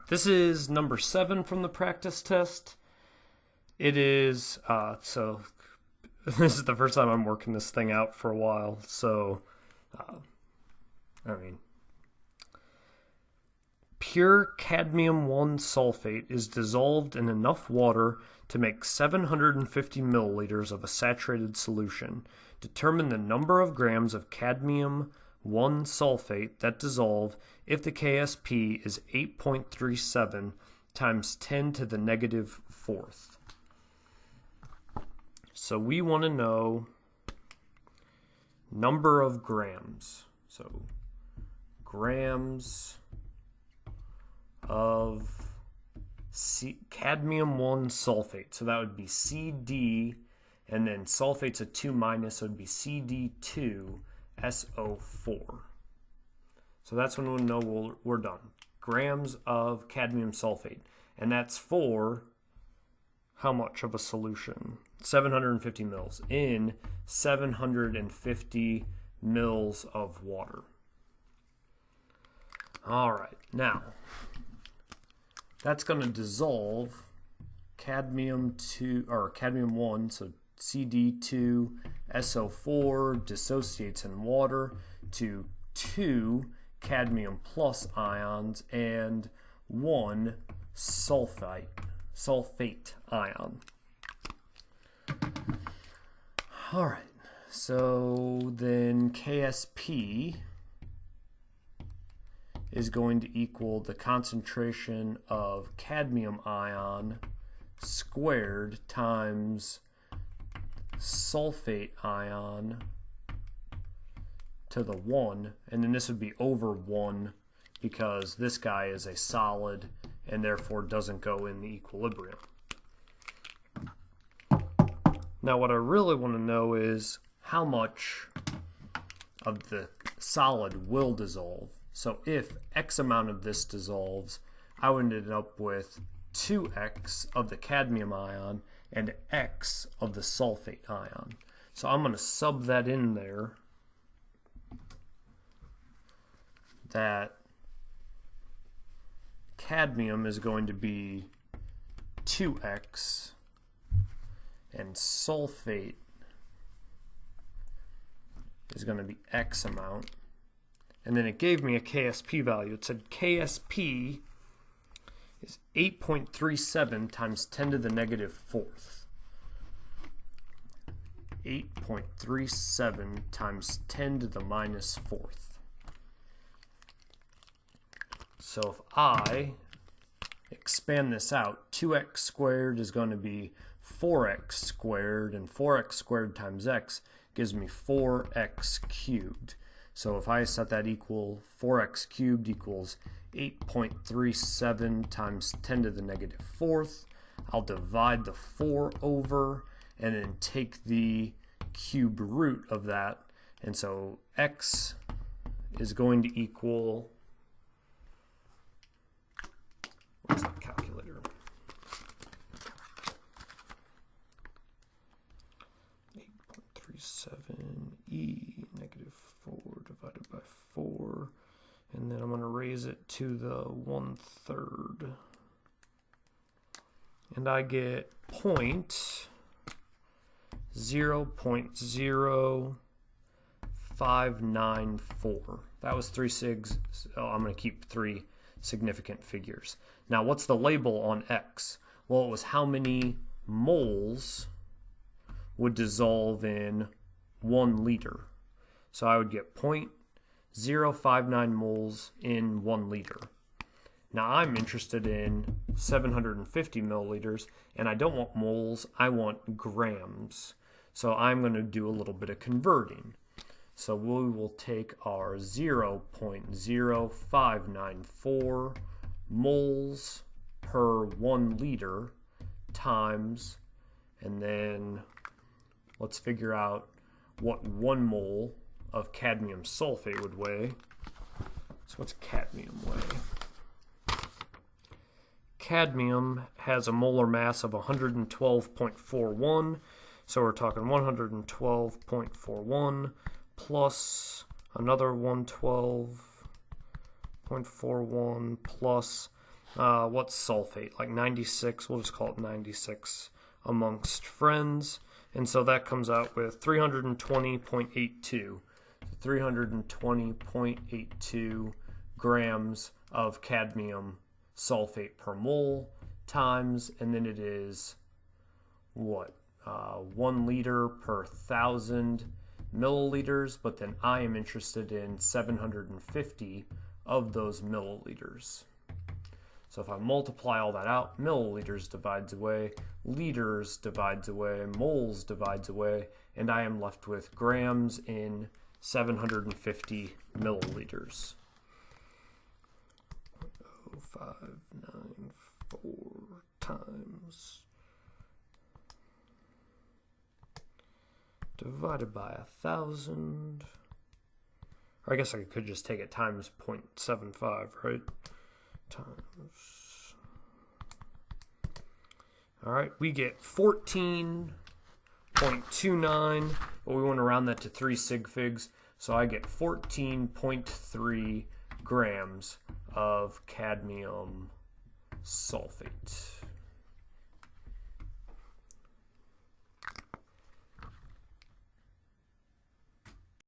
this is number 7 from the practice test. It is, so this is the first time I'm working this thing out for a while, so, pure cadmium-1 sulfate is dissolved in enough water to make 750 milliliters of a saturated solution. Determine the number of grams of cadmium-1 sulfate that dissolve if the KSP is 8.37 times 10 to the negative fourth. So we want to know number of grams. So grams of cadmium-1 sulfate. So that would be CD, and then sulfate's a 2 minus, so it would be CD2SO4. So that's when we'll know we're done. Grams of cadmium sulfate. And that's for how much of a solution? 750 mils in 750 mils of water. All right, now that's going to dissolve cadmium-1, so CD2SO4 dissociates in water to 2 cadmium plus ions and 1 sulfate ion. All right, so then KSP is going to equal the concentration of cadmium ion squared times sulfate ion to the 1, and then this would be over 1 because this guy is a solid and therefore doesn't go in the equilibrium. Now what I really want to know is how much of the solid will dissolve. So if X amount of this dissolves, I would end up with 2X of the cadmium ion and X of the sulfate ion. So I'm going to sub that in there, that cadmium is going to be 2X and sulfate is going to be X amount. And then it gave me a KSP value. It said KSP is 8.37 times 10 to the negative fourth. 8.37 times 10 to the minus fourth. So if I expand this out, 2x squared is going to be 4x squared, and 4x squared times x gives me 4x cubed. So if I set that equal, 4x cubed equals 8.37 times 10 to the negative fourth. I'll divide the 4 over and then take the cube root of that. And so x is going to equal, where's that calculator? 8.37e negative 4 divided by 4, and then I'm going to raise it to the 1/3, and I get 0.0594. That was 3 sigs. So I'm going to keep 3 significant figures. Now what's the label on X? Well, it was how many moles would dissolve in 1 liter. So I would get 0.059 moles in 1 liter. Now I'm interested in 750 milliliters, and I don't want moles, I want grams. So I'm going to do a little bit of converting. So we will take our 0.0594 moles per 1 liter times, and then let's figure out what 1 mole of cadmium sulfate would weigh. So what's cadmium weigh? Cadmium has a molar mass of 112.41, so we're talking 112.41 plus another 112.41 plus What's sulfate? Like 96, we'll just call it 96 amongst friends. And so that comes out with 320.82. 320.82 grams of cadmium sulfate per mole times, and then it is what? 1 liter per 1,000 milliliters, but then I am interested in 750 of those milliliters. So if I multiply all that out, milliliters divides away, liters divides away, moles divides away, and I am left with grams in 750 milliliters. 0.0594 times divided by 1,000. Or I guess I could just take it times 0.75, right? Times. All right, we get 14.29, but we want to round that to 3 sig figs, so I get 14.3 grams of cadmium sulfate.